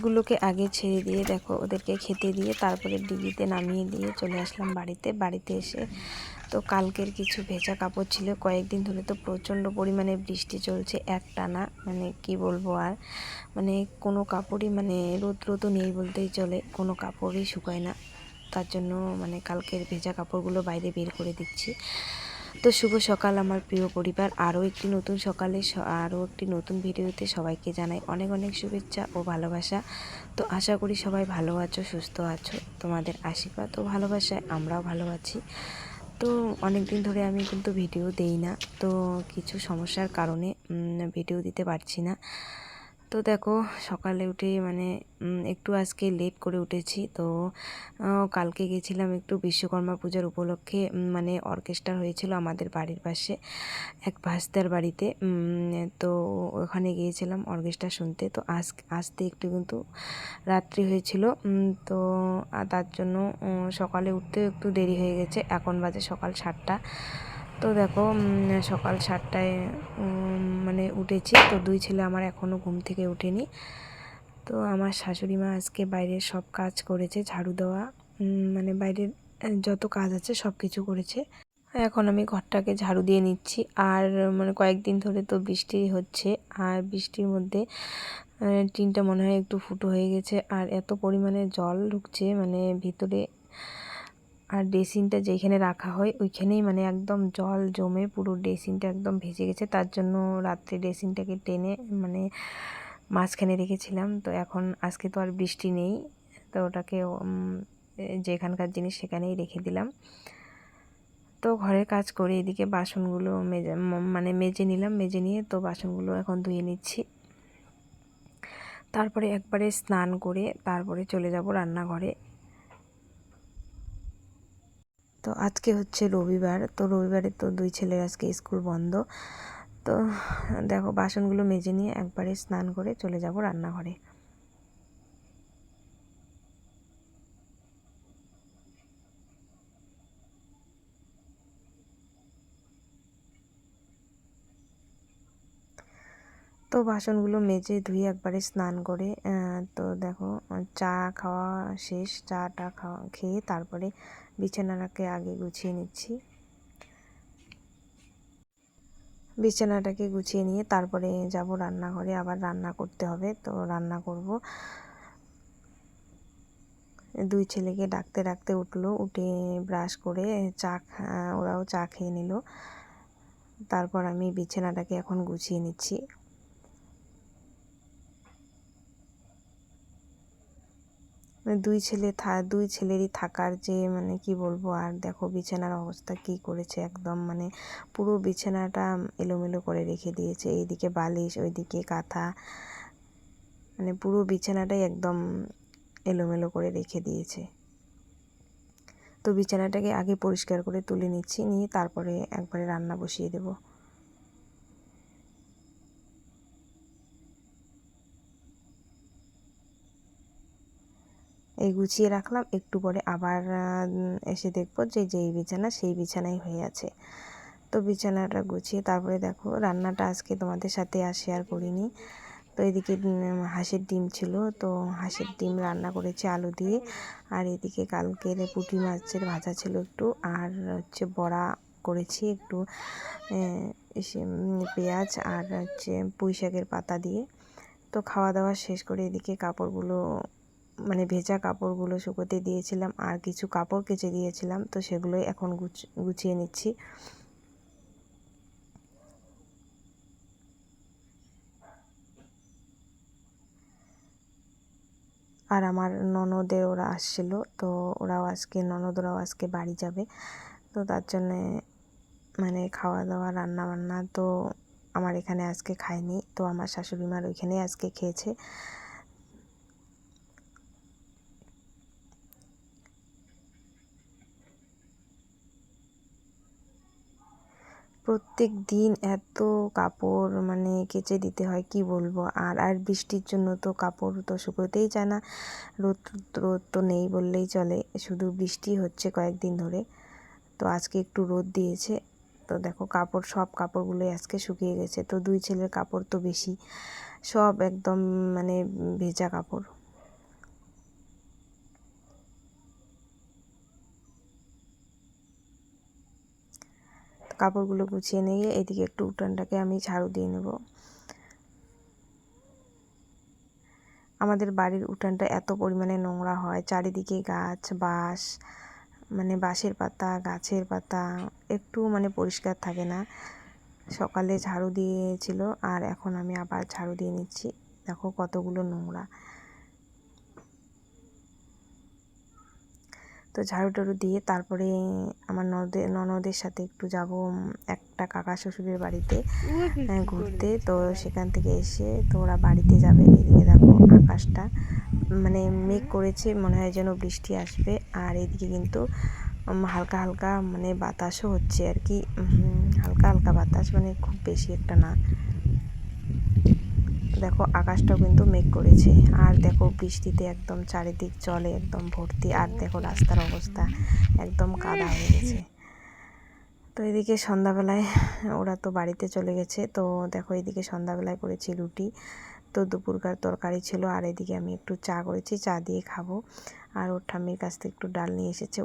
হাঁসগুলোকে আগে ছেড়ে দিয়ে দেখো ওদেরকে খেতে দিয়ে তারপরে ডিগিতে নামিয়ে দিয়ে চলে আসলাম বাড়িতে এসে তো কালকের কিছু ভেজা কাপড় ছিল। কয়েকদিন ধরে তো প্রচণ্ড পরিমাণে বৃষ্টি চলছে একটানা, মানে কি বলবো আর, মানে কোনো কাপড়ই মানে রোদও নেই বলতেই চলে, কোনো কাপড়ই শুকায় না। তার জন্য মানে কালকের ভেজা কাপড়গুলো বাইরে বের করে দিচ্ছি। তো শুভ সকাল আমার প্রিয় পরিবার, আরও একটি নতুন সকালে আরও একটি নতুন ভিডিওতে সবাইকে জানাই অনেক অনেক শুভেচ্ছা ও ভালোবাসা। তো আশা করি সবাই ভালো আছো, সুস্থ আছো। তোমাদের আশীর্বাদ ও ভালোবাসায় আমরাও ভালো আছি। তো অনেক দিন ধরে আমি কিন্তু ভিডিও দেই না, তো কিছু সমস্যার কারণে ভিডিও দিতে পারছি না। তো দেখো সকালে উঠে মানে একটু আজকে লেট করে উঠেছি। তো কালকে গেছিলাম একটু বিশ্বকর্মা পূজার উপলক্ষে, মানে অর্কেস্ট্রা হয়েছিল আমাদের বাড়ির পাশে এক ভাস্তার বাড়িতে। তো ওখানে গিয়েছিলাম অর্কেস্ট্রা শুনতে। তো আসতে একটু কিন্তু রাত্রি হয়েছিল। তো তার জন্য সকালে উঠতেও একটু দেরি হয়ে গেছে। এখন বাজে সকাল 7টা। তো দেখো সকাল 7টায় মানে উঠেছি। তো দুই ছেলে আমার এখনও ঘুম থেকে ওঠেনি। তো আমার শাশুড়ি মা আজকে বাইরের সব কাজ করেছে, ঝাড়ু দেওয়া, মানে বাইরের যত কাজ আছে সব কিছু করেছে। এখন আমি ঘরটাকে ঝাড়ু দিয়ে নিচ্ছি। আর মানে কয়েকদিন ধরে তো বৃষ্টি হচ্ছে, আর বৃষ্টির মধ্যে টিনটা মনে হয় একটু ফুটো হয়ে গেছে, আর এত পরিমাণে জল ঢুকছে মানে ভিতরে। আর ড্রেসিংটা যেখানে রাখা হয় ওইখানেই মানে একদম জল জমে পুরো ড্রেসিংটা একদম ভেসে গেছে। তার জন্য রাত্রে ড্রেসিংটাকে টেনে মানে মাঝখানে রেখেছিলাম। তো এখন আজকে তো আর বৃষ্টি নেই, তো ওটাকে যেখানকার জিনিস সেখানেই রেখে দিলাম। তো ঘরের কাজ করে এদিকে বাসনগুলো মেজে নিলাম। মেজে নিয়ে তো বাসনগুলো এখন ধুয়ে নিচ্ছি। তারপরে একবারে স্নান করে তারপরে চলে যাব রান্নাঘরে। তো আজকে হচ্ছে রবিবার, তো রবিবারে তো দুই ছেলের আজকে স্কুল বন্ধ। তো দেখো বাসনগুলো মেজে নিয়ে একবারে স্নান করে চলে যাব রান্নাঘরে। তো বাসনগুলো মেজে ধুয়ে একবারে স্নান করে তো দেখো চা খাওয়া শেষ। চাটা খেয়ে তারপরে বিছানাটাকে আগে গুছিয়ে নিচ্ছি। বিছানাটাকে গুছিয়ে নিয়ে তারপরে যাব রান্নাঘরে, আবার রান্না করতে হবে। তো রান্না করব। দুই ছেলেকে ডাকতে ডাকতে উঠলো, উঠে ব্রাশ করে ওরাও চা খেয়ে নিল। তারপর আমি বিছানাটাকে এখন গুছিয়ে নিচ্ছি। দুই ছেলেরই থাকার যে মানে কি বলবো আর, দেখো বিছানার অবস্থা কি করেছে, একদম মানে পুরো বিছানাটা এলোমেলো করে রেখে দিয়েছে। এইদিকে বালিশ, ওইদিকে কাঁথা, মানে পুরো বিছানাটাই একদম এলোমেলো করে রেখে দিয়েছে। তো বিছানাটাকে আগে পরিষ্কার করে তুলে নিচ্ছি, নিয়ে তারপরে একবারে রান্না বসিয়ে দেব। এই গুছিয়ে রাখলাম, একটু পরে আবার এসে দেখবো যে যেই বিছানা সেই বিছানাই হয়ে আছে। তো বিছানাটা গুছিয়ে তারপরে দেখো রান্নাটা আজকে তোমাদের সাথে আর শেয়ার করিনি। তো এদিকে হাঁসের ডিম ছিল, তো হাঁসের ডিম রান্না করেছি আলু দিয়ে। আর এদিকে কালকের পুঁটি মাছের ভাজা ছিল একটু, আর হচ্ছে বড়া করেছি একটু পেঁয়াজ আর হচ্ছে পুঁই শাকের পাতা দিয়ে। তো খাওয়া দাওয়া শেষ করে এদিকে কাপড়গুলো মানে ভেজা কাপড়গুলো শুকোতে দিয়েছিলাম, আর কিছু কাপড় কেচে দিয়েছিলাম, তো সেগুলোই এখন গুছিয়ে নিচ্ছি। আর আমার ননদের ওরা আসছিল, তো ননদরাও আজকে বাড়ি যাবে। তো তার জন্যে মানে খাওয়া দাওয়া রান্না বান্না তো আমার এখানে আজকে খায়নি, তো আমার শাশুড়ি মার ওইখানেই আজকে খেয়েছে। প্রত্যেক দিন এত কাপড় মানে কেচে দিতে হয় কি বলবো। আর বৃষ্টির জন্য তো কাপড় তো শুকোতেই চায় না। রোদ রোদ তো নেই বললেই চলে, শুধু বৃষ্টি হচ্ছে কয়েকদিন ধরে। তো আজকে একটু রোদ দিয়েছে। তো দেখো সব কাপড়গুলোই আজকে শুকিয়ে গেছে। তো দুই ছেলের কাপড় তো বেশি, সব একদম মানে ভেজা কাপড়। কাপড়গুলো গুছিয়ে নিয়ে এদিকে একটু উঠানটাকে আমি ঝাড়ু দিয়ে নেব। আমাদের বাড়ির উঠানটা এত পরিমাণে নোংরা হয়, চারিদিকে গাছ, বাঁশ, মানে বাঁশের পাতা, গাছের পাতা, একটু মানে পরিষ্কার থাকে না। সকালে ঝাড়ু দিয়েছিল আর এখন আমি আবার ঝাড়ু দিয়ে নিচ্ছি। দেখো কতগুলো নোংরা। তো ঝাড়ু টাড়ু দিয়ে তারপরে আমার ননদের সাথে একটু যাব একটা কাকা শ্বশুরের বাড়িতে ঘুরতে। তো সেখান থেকে এসে তো ওরা বাড়িতে যাবে। এদিকে দেখো আকাশটা মানে মেঘ করেছে, মনে হয় যেন বৃষ্টি আসবে। আর এদিকে কিন্তু হালকা হালকা মানে বাতাসও হচ্ছে আর কি, হালকা হালকা বাতাস, মানে খুব বেশি একটা না। দেখো আকাশটাও কিন্তু মেঘ করেছে। আর দেখো বৃষ্টিতে একদম চারিদিক জলে একদম ভর্তি। আর দেখো রাস্তার অবস্থা একদম কাদা হয়ে গেছে। তো এদিকে সন্ধ্যাবেলায় ওরা তো বাড়িতে চলে গেছে। তো দেখো এদিকে সন্ধ্যাবেলায় করেছি রুটি, তো দুপুরকার তরকারি ছিল। আর এদিকে আমি একটু চা করেছি, চা দিয়ে খাবো। আর ওর ঠাম্মির কাছ থেকে একটু ডাল নিয়ে এসেছে।